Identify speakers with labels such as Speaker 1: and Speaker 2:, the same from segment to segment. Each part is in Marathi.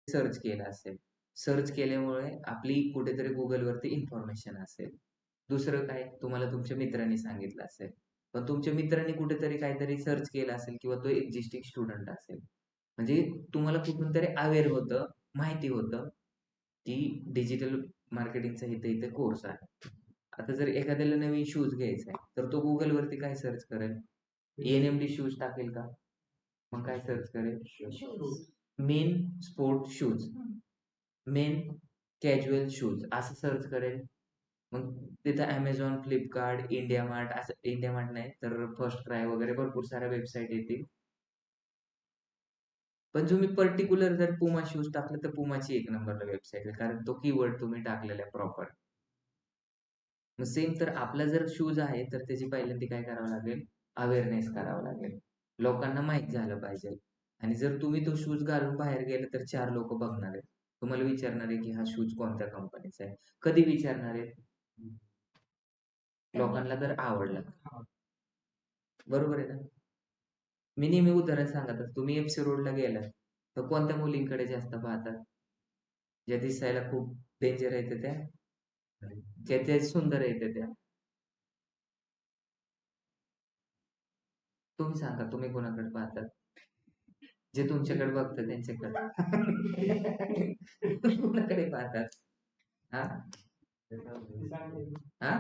Speaker 1: सर्च केलं असेल. सर्च केल्यामुळे आपली कुठेतरी Googleवरती इन्फॉर्मेशन असेल. दुसरं काय तुम्हाला तुमच्या मित्रांनी सांगितलं असेल. पण तुमच्या मित्रांनी कुठेतरी काहीतरी सर्च केलं असेल किंवा तो एक्झिस्टिंग स्टुडंट असेल. म्हणजे तुम्हाला कुठून तरी अवेअर होतं, माहिती होतं, की डिजिटल मार्केटिंगचा इथे कोर्स आहे. आता जर एखाद्याला नवीन शूज घ्यायचा आहे, तर तो Googleवरती काय सर्च करेल? NMD शूज टाकेल का? मग काय सर्च करेल? Main sport shoes, main casual shoes असं सर्च करेल. मग तिथं Amazon, Flipkart, IndiaMart असं IndiaMart नाही तर फर्स्ट क्राय वगैरे भरपूर साऱ्या वेबसाईट येतील. पण तुम्ही पर्टिक्युलर जर Puma शूज टाकलं तर Pumaची एक नंबरला वेबसाईट आहे. कारण तो कीवर्ड तुम्ही टाकलेला आहे प्रॉपर. मग सेम तर आपला जर शूज आहे तर त्याची पहिल्यांदा काय करावं लागेल? अवेअरनेस करावं लागेल. लोकांना माहीत झालं पाहिजे. आणि जर तुम्ही तो शूज घालून बाहेर गेले तर 4 लोकं बघणार आहेत. तुम्हाला विचारणार आहे की हा शूज कोणत्या कंपनीचा आहे? कधी विचारणार आहेत? लोकांना जर आवडला. बरोबर आहे ना? मी नेहमी उदाहरण सांगत असतो. तुम्ही FC रोडला गेलात, तर कोणत्या मुलींकडे जास्त पाहतात? ज्या दिसायला खूप डेंजर आहेत त्या? ज्या सुंदर आहेत त्या? तुम्ही सांगा तुम्ही कोणाकडे पाहतात? जे तुमच्याकडे बघतात त्यांच्याकडे. कोणाकडे पाहतात? हा? हा?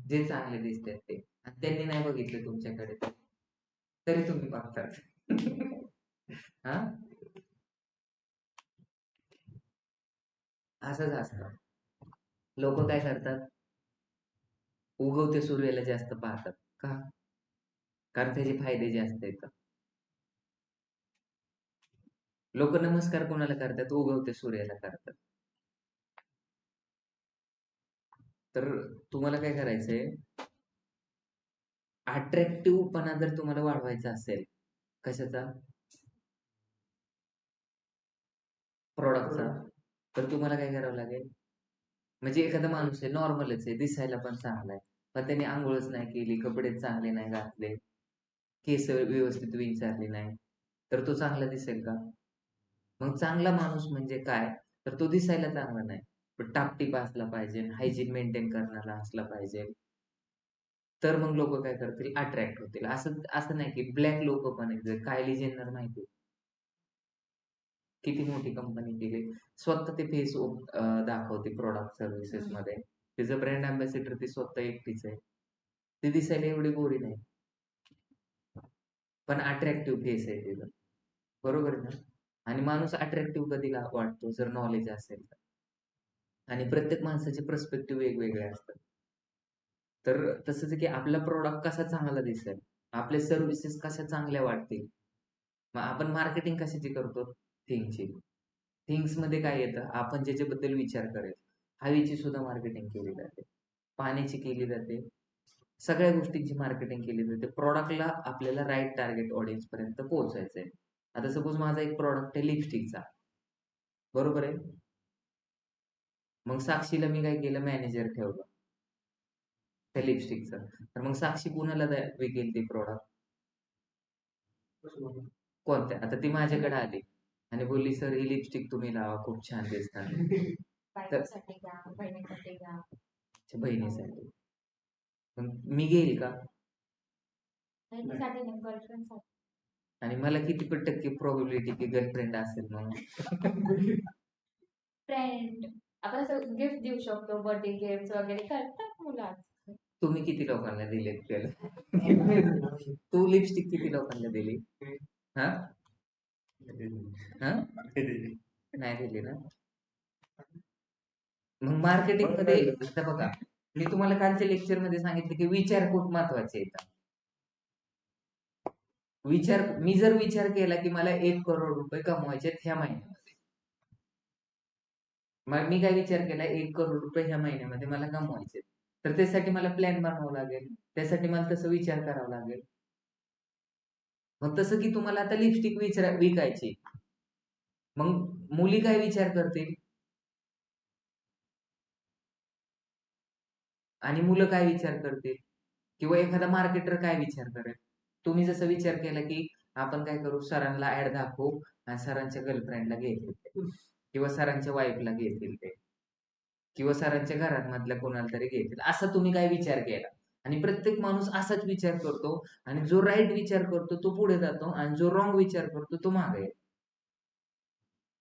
Speaker 1: जे चांगले दिसतात ते. आणि त्यांनी नाही बघितलं तुमच्याकडे तरी तुम्ही बघतात. हा? असंच असतं. लोक काय करतात? उगवत्या सूर्याला जास्त पाहतात. का? कारण त्याचे फायदे जास्त आहेत. लोक नमस्कार कोणाला करतात? उगवत्या सूर्याला करतात. तर तुम्हाला काय करायचंय? अट्रॅक्टिव्हपणा जर तुम्हाला वाढवायचा असेल, कशाचा? प्रॉडक्टचा. तर तुम्हाला काय करावं लागेल? म्हणजे एखादा माणूस आहे, नॉर्मलच आहे, दिसायला पण चांगला आहे. पण त्याने अंघोळच नाही केली, कपडे चांगले नाही घातले, केस व्यवस्थित विंचरली नाही, तर तो चांगला दिसेल का? मग चांगला माणूस म्हणजे काय? तर तो दिसायला चांगला नाही, पण टापटीप असला पाहिजे, हायजीन मेंटेन करणारा असला पाहिजे. तर मग लोक काय करतील? अट्रॅक्ट होतील. असं असं नाही की ब्लॅक लोक पण आहेत. कायली जेन्नर माहिती किती मोठी कंपनी केली. स्वतः ते फेस दाखवते प्रॉडक्ट सर्व्हिसेसमध्ये. तिचं ब्रँड अँबॅसेडर ती स्वतः एकटीच आहे. ती दिसायला एवढी गोरी नाही. पण अट्रॅक्टिव्ह फेस आहे तिचं. बरोबर आहे ना? आणि माणूस अट्रॅक्टिव्ह कधी वाटतो? जर नॉलेज असेल तर. आणि प्रत्येक माणसाचे पर्स्पेक्टिव्ह वेगवेगळे असतात. तर तसंच की आपला प्रॉडक्ट कसा चांगला दिसेल, आपल्या सर्व्हिसेस कशा चांगल्या वाटतील. मग आपण मार्केटिंग कशाची करतो? थिंगची. थिंग्समध्ये काय येतं? आपण ज्याच्याबद्दल विचार करेल, हवेची सुद्धा मार्केटिंग केली जाते. पाण्याची केली जाते. सगळ्या गोष्टींची मार्केटिंग केली जाते. प्रॉडक्टला आपल्याला राइट टार्गेट ऑडियन्सपर्यंत पोहोचायचंय. आता सपोज माझा एक प्रॉडक्ट आहे लिपस्टिकचा. बरोबर आहे? मग साक्षीला मी काय केलं? मॅनेजर ठेवलं त्या लिपस्टिकचं. तर मग साक्षी कुणाला विकेल ते प्रॉडक्ट? कोणत्या? आता ती माझ्याकडे आली आणि बोलली, "सर ही लिपस्टिक तुम्ही लावा, खूप छान दिसतात." तर अच्छा, बहिणीसाठी. मग मी घेईल का? आणि मला किती टक्के प्रोबॅबिलिटी की गर्लफ्रेंड असेल म्हणून? फ्रेंड. आपण असं गिफ्ट देऊ शकतो, बर्थडे गिफ्ट वगैरे करतात मुलं आजकाल. तुम्ही किती लोकांना दिलेत त्याला? तू लिपस्टिक किती लोकांना दिली? हा? हा? नाही दिली ना? मग मार्केटिंग मध्ये आता बघा, मी तुम्हाला कालच्या लेक्चर मध्ये सांगितले की विचार खूप महत्वाचे आहेत. मी जर विचार केला की मला 1 करोड रुपये कमवायचे ह्या महिन्यामध्ये, मग मी काय विचार केला 1 करोड रुपये ह्या महिन्यामध्ये मला कमवायचे, तर त्यासाठी मला प्लॅन बनवावा लागेल. त्यासाठी मला तसं विचार करावा लागेल. मग तसं की तुम्हाला आता लिपस्टिक विकायची, मग मुली काय विचार करतील आणि मुलं काय विचार करतील किंवा एखादा मार्केटर काय विचार करेल? तुम्ही जसं विचार केला की आपण काय करू, सरांना ऍड दाखवू आणि सरांच्या गर्लफ्रेंडला घेतील ते, किंवा सरांच्या वाईफला घेतील ते, किंवा सरांच्या घरात मधल्या कोणाला तरी घेतील, असा तुम्ही काय विचार केला. आणि प्रत्येक माणूस असाच विचार करतो, आणि जो राईट विचार करतो तो पुढे जातो, आणि जो रॉंग विचार करतो तो मागे येतो.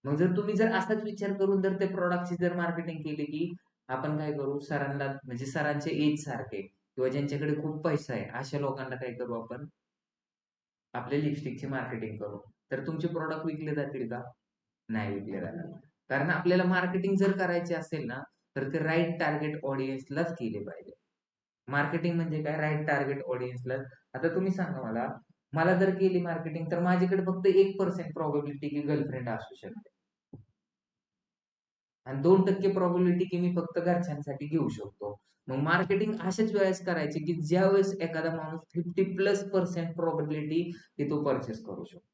Speaker 1: मग जर तुम्ही जर असाच विचार करून जर ते प्रॉडक्टची जर मार्केटिंग केली, की आपण काय करू, सरांना म्हणजे सरांचे एज सारखे किंवा ज्यांच्याकडे खूप पैसा आहे अशा लोकांना काय करू, आपण आपल्या लिपस्टिकची मार्केटिंग करू, तर तुमचे प्रॉडक्ट विकले जातील का? नाही विकले जाणार. कारण आपल्याला मार्केटिंग जर करायची असेल ना, तर ते राईट टार्गेट ऑडियन्सलाच केले पाहिजे. मार्केटिंग म्हणजे काय, राईट टार्गेट ऑडियन्सला. आता तुम्ही सांगा मला, मला जर केली मार्केटिंग तर माझ्याकडे फक्त 1% प्रॉबिलिटी की गर्लफ्रेंड असू शकते, आणि 2% प्रॉबिलिटी की मी फक्त घरच्यांसाठी घेऊ शकतो. मग मार्केटिंग अशाच वेळेस करायची की ज्या वेळेस एखादा माणूस 50+% प्रॉबिलिटी की तो परचेस करू शकतो.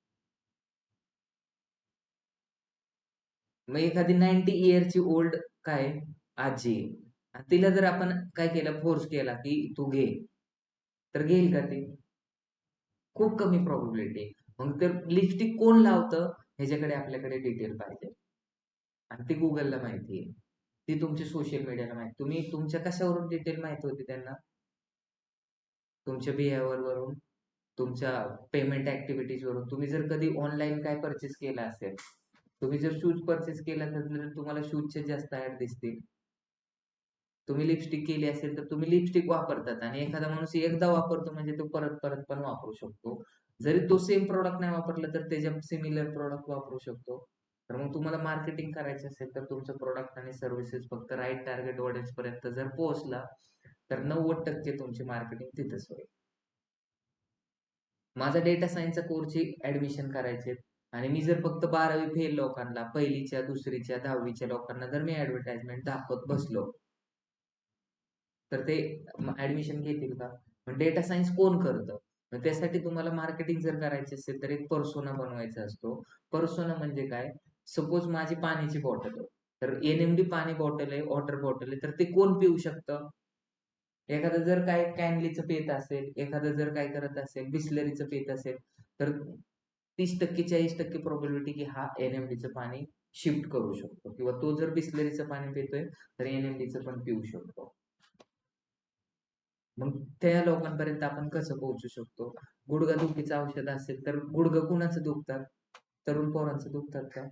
Speaker 1: मग एखादी 90 इयरची ओल्ड काय आजी आहे, आणि तिला जर आपण काय केलं, फोर्स केला की तू घे, तर घेईल का ती? खूप कमी प्रॉबिलिटी. मग तर लिपस्टिक कोण लावतं ह्याच्याकडे आपल्याकडे डिटेल पाहिजे, आणि ती गुगलला माहिती आहे, ती तुमची सोशल मीडियाला माहिती. तुम्ही तुमच्या कशावरून डिटेल माहिती होती त्यांना? तुमच्या बिहेवियर वरून, तुमच्या पेमेंट ऍक्टिव्हिटीज वरून. तुम्ही जर कधी ऑनलाईन काय परचेस केला असेल, तुम्ही जर शूज परचेस केला तर तुम्हाला शूजचे जास्त ऍड दिसतील. तुम्ही लिपस्टिक केली असेल तर तुम्ही लिपस्टिक वापरतात, आणि एखादा माणूस एकदा वापरतो म्हणजे तो परत परत पण वापरू शकतो. जरी तो सेम प्रॉडक्ट नाही वापरला तर त्याच्या सिमिलर प्रॉडक्ट वापरू शकतो. तर मग तुम्हाला मार्केटिंग करायचं असेल तर तुमचं प्रॉडक्ट आणि सर्व्हिसेस फक्त राईट टार्गेट ऑडियन्स पर्यंत जर पोहोचला, तर 90% तुमची मार्केटिंग तिथंच होईल. माझा डेटा सायन्सचा कोर्सची ऍडमिशन करायचे, आणि मी जर फक्त 12वी फेल लोकांना, पहिलीच्या, दुसरीच्या, 10वीच्या लोकांना जर मी ऍडव्हर्टाइजमेंट दाखवत बसलो, तर ते ऍडमिशन घेतील का? मग डेटा सायन्स कोण करतं? मग त्यासाठी तुम्हाला मार्केटिंग जर करायची असेल तर एक पर्सोना बनवायचा असतो. पर्सोना म्हणजे काय? सपोज माझी पाण्याची बॉटल आहे, तर एनएमडी पाणी बॉटल आहे, वॉटर बॉटल आहे, तर ते कोण पिऊ शकतं? एखादं जर काय कॅनलीचं पेत असेल, एखादं जर काय करत असेल, बिस्लरीचं पेत असेल, तर 30% 40% प्रोबॅबिलिटी की हा एनएमडीचं पाणी शिफ्ट करू शकतो, किंवा तो जर बिस्लरीचं पाणी पितोय तर एनएमडीचं पण पिऊ शकतो. मग त्या लोकांपर्यंत आपण कसं पोहोचू शकतो? गुडघादुखीचं औषध असेल तर गुडघं कुणाचं दुखतात? तरुण पोरांचं दुखतात का?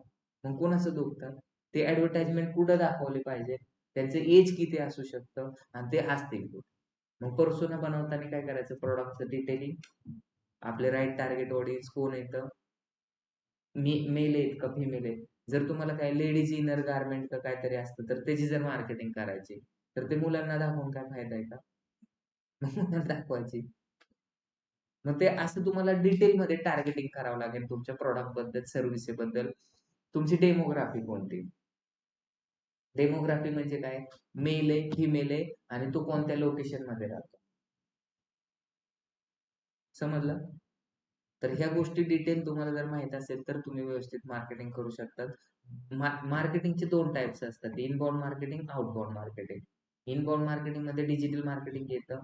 Speaker 1: मग कुणाचं दुखतात? ते ऍडव्हर्टाइजमेंट कुठं दाखवले पाहिजे? त्यांचं एज किती असू शकतं, आणि ते असतील कुठे? मग पर्सोना बनवताना काय करायचं? प्रॉडक्टचं डिटेलिंग, आपले राईट टार्गेट ऑडियन्स कोण येतं, मेल आहेत का फिमेल आहेत. जर तुम्हाला काय लेडीज इनर गार्मेंट का काहीतरी असतं तर त्याची जर मार्केटिंग करायची, तर ते मुलांना दाखवून काय फायदा आहे का? मुलांना दाखवायची. मग ते असं तुम्हाला डिटेलमध्ये टार्गेटिंग करावं लागेल तुमच्या प्रॉडक्ट बद्दल, सर्व्हिस बद्दल. तुमची डेमोग्राफी कोणती? डेमोग्राफी म्हणजे काय? मेल आहे, फिमेल आहे, आणि तो कोणत्या लोकेशन मध्ये राहतो. समजलं? तर ह्या गोष्टी डिटेल तुम्हाला जर माहित असेल तर तुम्ही व्यवस्थित मार्केटिंग करू शकतात. मार्केटिंगचे 2 टाइप्स असतात, inbound marketing, outbound marketing. Inbound marketing मध्ये डिजिटल मार्केटिंग येतं,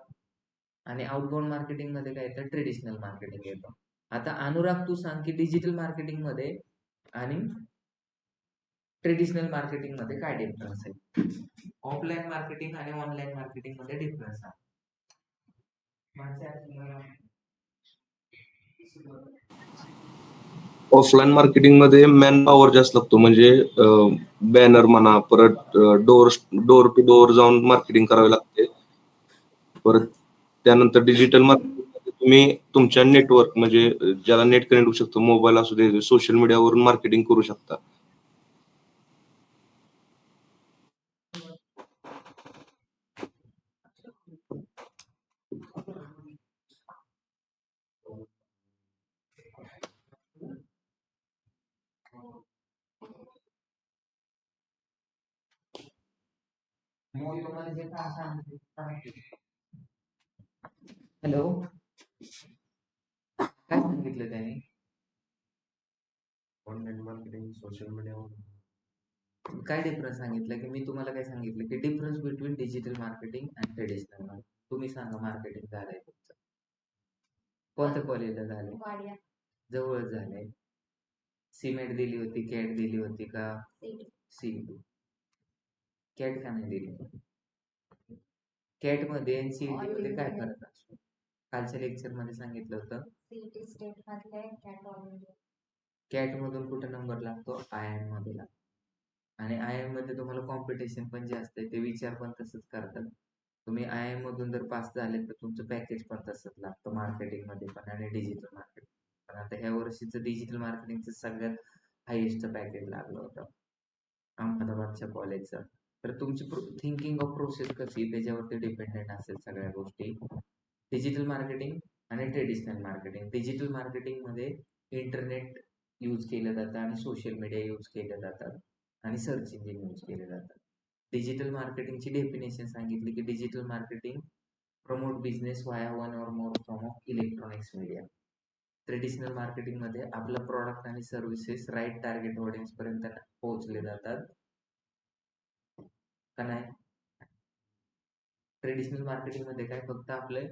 Speaker 1: आणि आउटबाउंड मार्केटिंग मध्ये काय येतं, ट्रेडिशनल मार्केटिंग येतं. आता अनुराग तू सांग की डिजिटल मार्केटिंग मध्ये आणि ट्रेडिशनल मार्केटिंग मध्ये काय डिफरन्स आहे? ऑफलाईन मार्केटिंग आणि ऑनलाईन मार्केटिंग मध्ये डिफरन्स आहे.
Speaker 2: ऑफलाईन मार्केटिंगमध्ये मॅन पॉवर जास्त लागतो, म्हणजे बॅनर म्हणा, परत डोर डोर टू डोअर जाऊन मार्केटिंग करावी लागते. परत त्यानंतर डिजिटल मार्केटिंगमध्ये तुम्ही तुमच्या नेटवर्क, म्हणजे ज्याला नेट कनेक्ट होऊ शकतो, मोबाईल असू दे, सोशल मीडियावरून मार्केटिंग करू शकता.
Speaker 1: हॅलो, काय सांगितलं त्याने?
Speaker 2: ऑनलाईन मार्केटिंग, सोशल मीडियावर.
Speaker 1: काय डिफरन्स सांगितलं? की मी तुम्हाला काय सांगितलं की डिफरन्स बिटवीन डिजिटल मार्केटिंग आणि ट्रेडिशनल मार्केटिंग. तुम्ही सांगा, मार्केटिंग झालंय तुमचं कोणत्या कॉलेजला झालंय? जवळच झालंय. सिमेंट दिली होती, कॅट दिली होती का सीईटी? कॅट का नाही दिली? कॅट मध्ये आणि सीईटी मध्ये काय फरक असतो? कालच्या लेक्चर मध्ये सांगितलं होतं.
Speaker 3: सीईटी स्टेट मधले कॅट ऑल इंडिया.
Speaker 1: कॅट मधून कुठे नंबर लागतो? आयएम मध्ये लागतो. आणि आयएम मध्ये तुम्हाला कॉम्पिटिशन पण जास्त आहे, ते विचार पण तसंच करतात. तुम्ही आयएम मधून जर पास झाले तर तुमचं पॅकेज पण तसंच लागतं मार्केटिंग मध्ये पण आणि डिजिटल मार्केटिंग पण. आता ह्या वर्षीचं डिजिटल मार्केटिंगचं सगळ्यात हायेस्ट पॅकेज लागलं होतं अहमदाबादच्या कॉलेजचं. तर तुमची थिंकिंग ऑफ प्रोसेस कशी त्याच्यावरती डिपेंडेंट असेल सगळ्या गोष्टी. डिजिटल मार्केटिंग आणि ट्रेडिशनल मार्केटिंग. डिजिटल मार्केटिंग मध्ये इंटरनेट यूज केलं जातं आणि सोशल मीडिया यूज केले जातात आणि सर्च इंजिन यूज केले जातात. डिजिटल मार्केटिंगची डेफिनेशन सांगितली की digital marketing promote business via one or more form of electronics media. Traditional marketing मध्ये आपलं प्रॉडक्ट आणि सर्व्हिसेस राईट टार्गेट ऑडियन्स पर्यंत पोहोचले जातात का नाही? ट्रेडिशनल मार्केटिंग मध्ये काय फक्त आपले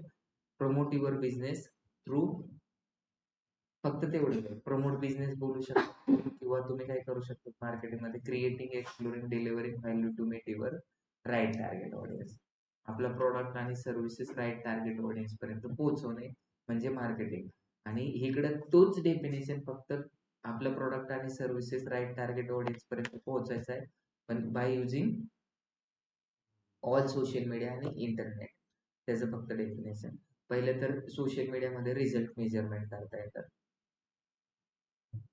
Speaker 1: प्रमोट युअर बिझनेस थ्रू, फक्त तेवढं प्रमोट बिझनेस बोलू शकता किंवा तुम्ही काय करू शकता मार्केटिंग मध्ये creating, exploring, delivering value to meet your right target audience. आपला प्रॉडक्ट आणि सर्व्हिसेस राईट टार्गेट ऑडियन्स पर्यंत पोहोचवणे म्हणजे मार्केटिंग. आणि इकडे तोच डेफिनेशन फक्त आपलं प्रॉडक्ट आणि सर्व्हिसेस राईट टार्गेट ऑडियन्स पर्यंत पोहोचायचं आहे, पण by using all social media आणि इंटरनेट. त्याचं फक्त डेफिनेशन. पहिलं तर सोशल मीडियामध्ये रिझल्ट मेजरमेंट करता येतात.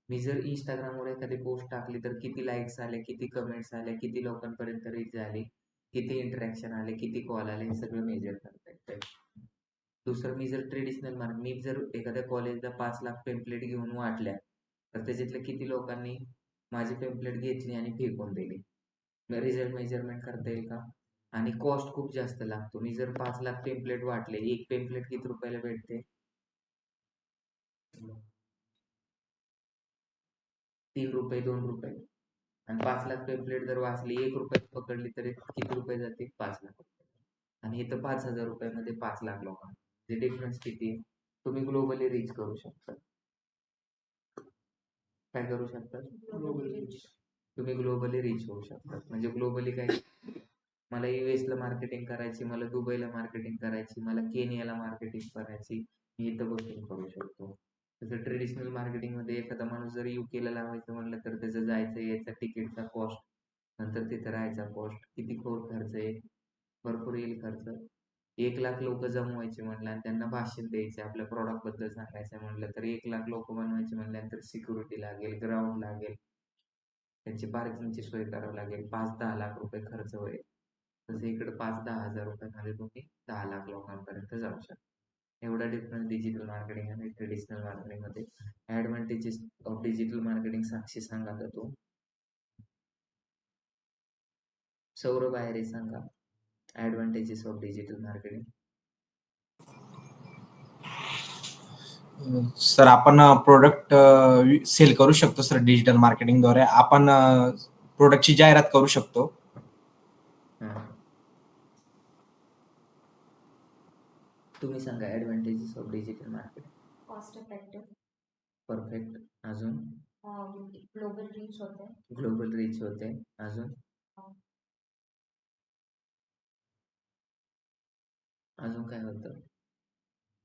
Speaker 1: मी जर इंस्टाग्रामवर एखादी पोस्ट टाकली तर किती लाईक्स आले, किती कमेंट्स आले, किती लोकांपर्यंत रीच झाली, किती इंटरॅक्शन आले, किती कॉल आले, हे सगळं मेजर करता येतं. दुसरं, मी जर ट्रेडिशनल मी जर एखाद्या कॉलेजला 5 लाख पेम्पलेट घेऊन वाटल्या तर त्याच्यातल्या किती लोकांनी माझी पेम्पलेट घेतली आणि फेकून दिली, रिझल्ट मेजरमेंट करता येईल का? आणि कॉस्ट खूप जास्त लागतो. मी जर 5 लाख पेम्पलेट वाटले, एक पेम्पलेट किती रुपयाला भेटते? 3 रुपये, 2 रुपये. आणि 5 लाख पेम्पलेट जर वाचली, 1 रुपये पकडली तरी किती रुपये जातील? 5 लाख रुपये. आणि इथं 5,000 रुपयामध्ये 5 लाख लोकांना डिफरन्स किती आहे? तुम्ही ग्लोबली रीच करू शकता. काय करू शकता? तुम्ही ग्लोबली रीच होऊ शकता. म्हणजे ग्लोबली काय, मला US ला मार्केटिंग करायची, मला दुबईला मार्केटिंग करायची, मला केनियाला मार्केटिंग करायची, मी इथं बसून करू शकतो. तसं ट्रेडिशनल मार्केटिंग मध्ये एखादा माणूस जर UK ला लावायचं म्हणलं तर त्याचं जायचं यायचा तिकीटचा कॉस्ट, नंतर तिथं राहायचा कॉस्ट, किती खर्च आहे, भरपूर येईल खर्च. 1 लाख लोक जमवायचे म्हणलं आणि त्यांना भाषण द्यायचे, आपल्या प्रॉडक्ट बद्दल सांगायचं म्हणलं तर 1 लाख लोक बनवायचे म्हणल्यानंतर सिक्युरिटी लागेल, ग्राउंड लागेल, त्यांची पार्किंगची सोय करावी लागेल, 5-10 लाख रुपये खर्च होईल. तसं इकडे 5-10 हजार रुपयामध्ये तुम्ही 10 लाख लोकांपर्यंत जाऊ शकता. एवढा डिफरन्स डिजिटल मार्केटिंग आणि ट्रेडिशनल मार्केटिंग मध्ये. ऍडव्हान्टेजेस ऑफ डिजिटल मार्केटिंग साक्षी सांगा तर तो. सौरभ आयरे सांगा advantages of digital marketing.
Speaker 4: Sir, आपण प्रोडक्ट सेल करू शकतो सर डिजिटल मार्केटिंगद्वारे. आपण प्रोडक्टची जाहिरात करू शकतो.
Speaker 1: तुम्ही सांगा advantages of digital marketing.
Speaker 3: Cost effective.
Speaker 1: Perfect. अजून?
Speaker 3: ग्लोबल रीच होते.
Speaker 1: ग्लोबल रीच होते. अजून? अजून काय होतं?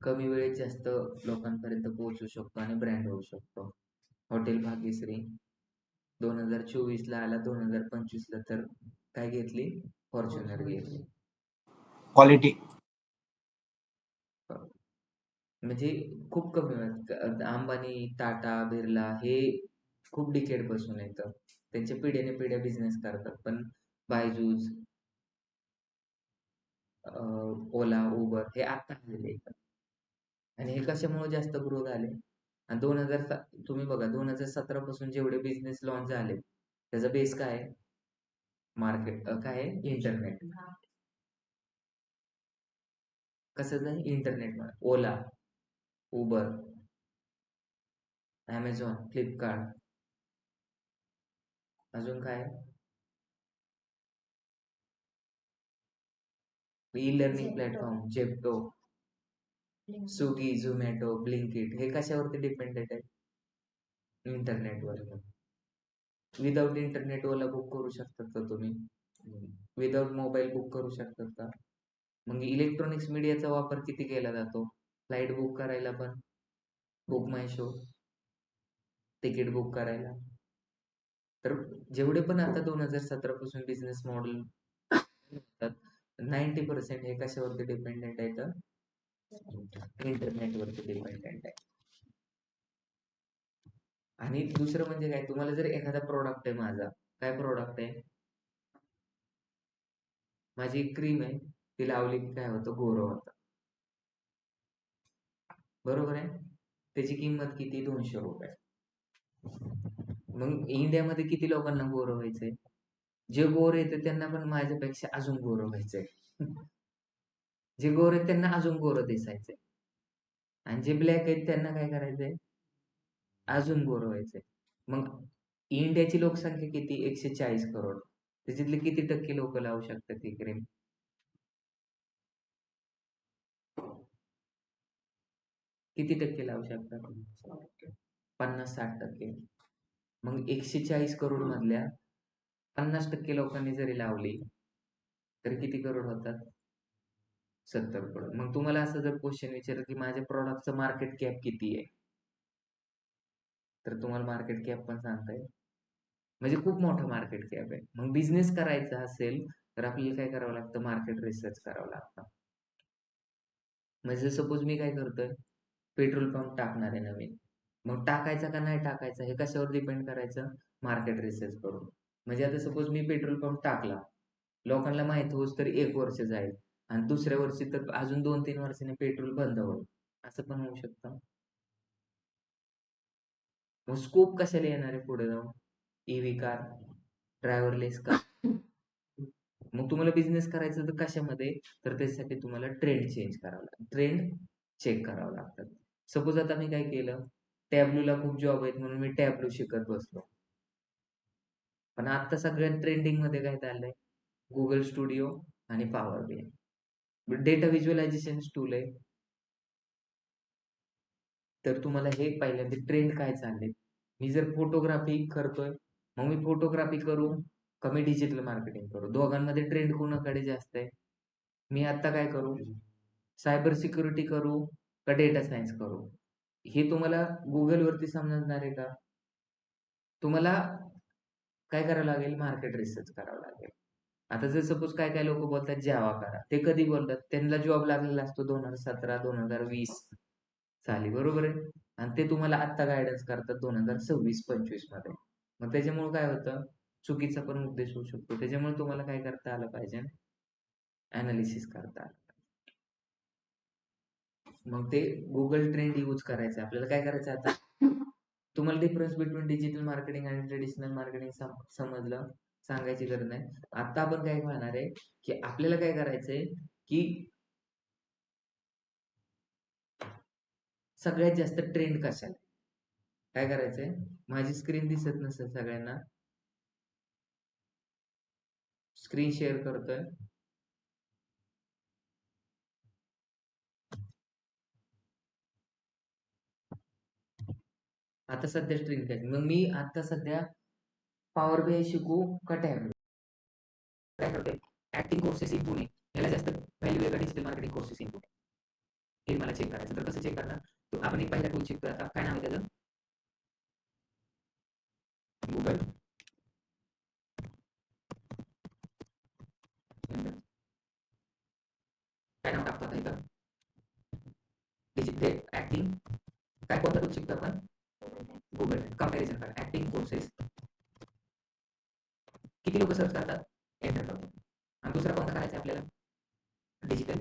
Speaker 1: कमी वेळेत जास्त लोकांपर्यंत पोहोचू शकतो आणि ब्रँड होऊ शकतो. हॉटेल भाग्यश्री 2024 ला आला, 2025 ला तर काय घेतली? फॉर्च्युनर घेतली.
Speaker 4: क्वालिटी
Speaker 1: म्हणजे खूप कमी वेळात. अंबानी, टाटा, बिर्ला हे खूप डिकेड पासून येतं, त्यांच्या पिढ्याने पिढ्या बिझनेस करतात. पण बायजूस, ओला, उबर हे आता आलेले आहेत. आणि हे कशामुळे जास्त ग्रो झाले? आणि 2007 तुम्ही बघा, 2017 पासून जेवढे बिझनेस लॉन्च झाले त्याचा बेस काय आहे? मार्केट काय आहे? इंटरनेट. कसं आहे? इंटरनेट. ओला, उबर, ॲमेझॉन, फ्लिपकार्ट. अजून काय? E learning platform, Zepto, Swiggy, Zomato, Blinkit हे कशावरती डिपेंडेंट आहे? इंटरनेटवर. विदाउट इंटरनेट ओला बुक करू शकतात का तुम्ही? विदाउट मोबाईल बुक करू शकतात का? मग इलेक्ट्रॉनिक्स मीडियाचा वापर किती केला जातो? फ्लाईट बुक करायला पण, बुक माय शो, तिकीट बुक करायला. तर जेवढे पण आता 2017 पासून बिझनेस मॉडेल होतात, 90% हे कशावरती डिपेंडेंट आहे तर इंटरनेटवरती डिपेंडेंट आहे. आणि दुसरं म्हणजे काय, तुम्हाला जर एखादा प्रोडक्ट आहे माझा, काय प्रोडक्ट आहे? माझी एक क्रीम आहे, ती लावली की काय होतं, गोरं होतं. बरोबर आहे? त्याची किंमत किती? 200 रुपये. मग इंडियामध्ये किती लोकांना गोरं व्हायचंय? जे गोरे आहेत त्यांना पण माझ्यापेक्षा अजून गोरं व्हायचंय. जे गोरे आहेत त्यांना अजून गोरं दिसायचंय. आणि जे ब्लॅक आहेत त्यांना काय करायचंय? अजून गोरं व्हायचंय. मग इंडियाची लोकसंख्या किती? 140 करोड. त्याच्यातले किती टक्के लोक लावू शकतात ती क्रीम? किती टक्के लावू शकतात? 50-60%. मग 140 करोड मधल्या 50% लोकांनी जरी लावली तर किती करोड होतात? 70 करोड. मग तुम्हाला असं जर क्वेश्चन विचारलं की माझ्या प्रॉडक्टचं मार्केट कॅप किती आहे, तर तुम्हाला मार्केट कॅप पण सांगता येईल. म्हणजे खूप मोठा मार्केट कॅप आहे. मग बिझनेस करायचा असेल तर आपल्याला काय करावं लागतं? मार्केट रिसर्च करावं लागतं. म्हणजे सपोज मी काय करतोय, पेट्रोल पंप टाकणार आहे नवीन. मग टाकायचा का नाही टाकायचा हे कशावर डिपेंड करायचं? मार्केट रिसर्च करून. म्हणजे आता सपोज मी पेट्रोल पंप टाकला, लोकांना माहित होस तर 1 वर्ष जाईल आणि दुसऱ्या वर्षी तर अजून 2-3 वर्षांनी पेट्रोल बंद होईल. असं पण होऊ शकतं. मग स्कोप कशाला येणार आहे पुढे जाऊन? EV car, driverless car. मग तुम्हाला बिझनेस करायचं तर कशामध्ये? तर त्यासाठी तुम्हाला ट्रेंड चेंज करावं लागतं. ट्रेंड चेक करावं लागतात. सपोज आता मी काय केलं, टॅबलूला खूप जॉब आहेत म्हणून मी टॅबलू शिकत बसलो. पण आता सगळ्यात ट्रेंडिंग मध्ये काय चाललंय? गुगल स्टुडिओ आणि power BI. Data visualisation tool आहे. तर तुम्हाला हे पहिल्यांदा ट्रेंड काय चालले. मी जर फोटोग्राफी करतोय, मग मी फोटोग्राफी करू का मी डिजिटल मार्केटिंग करू? दोघांमध्ये ट्रेंड कोणाकडे जास्त आहे? मी आता काय करू? सायबर सिक्युरिटी करू का डेटा सायन्स करू? हे तुम्हाला गुगलवरती समजणार आहे का? तुम्हाला काय करावं लागेल? मार्केट रिसर्च करावं लागेल. आता जर सपोज काय काय लोक बोलतात जावा करा, ते कधी बोलतात? त्यांना जॉब लागलेला असतो 2017-2020 साली, बरोबर आहे? आणि ते तुम्हाला आत्ता गायडन्स करतात 2026-25 मध्ये. मग त्याच्यामुळे काय होतं? चुकीचा पण उद्देश होऊ शकतो. त्याच्यामुळे तुम्हाला काय करता आलं पाहिजे? अनालिसिस करता आलं. मग ते गुगल ट्रेंड यूज करायचं. आपल्याला काय करायचं आता? तुम्हाला डिफरन्स बिटवीन डिजिटल मार्केटिंग आणि ट्रेडिशनल मार्केटिंग समजलं? सांगायची गरज नाही. आता आपण काय करणार आहे की आपल्याला काय करायचंय की सगळ्यात जास्त ट्रेंड कशाला? काय करायचंय? माझी स्क्रीन दिसत नसेल सगळ्यांना, स्क्रीन शेअर करतोय. आता सध्या ट्रेंड काय? मग मी आता सध्या पॉवर बीआय शिकू का टॅब? काय करतोय? ऍक्टिंग कोर्सेस इन पुणे याला जास्त व्हॅल्यू आहे का digital marketing courses in Pune? हे मला चेक करायचं. तर कसं चेक करणार? तो आपण एक पहिला टूल शिकतोय आता. काय नाव आहे त्याचं? गुगल. काय नाव टाकतो आता इथं? Digital acting. काय कोणता टूल शिकतो आपण? गुगल. कंपॅरिझन करा. Acting courses. किती लोक सर्च करतात? एंटर करतो. आणि दुसरा कोणता करायचा आहे आपल्याला? डिजिटल.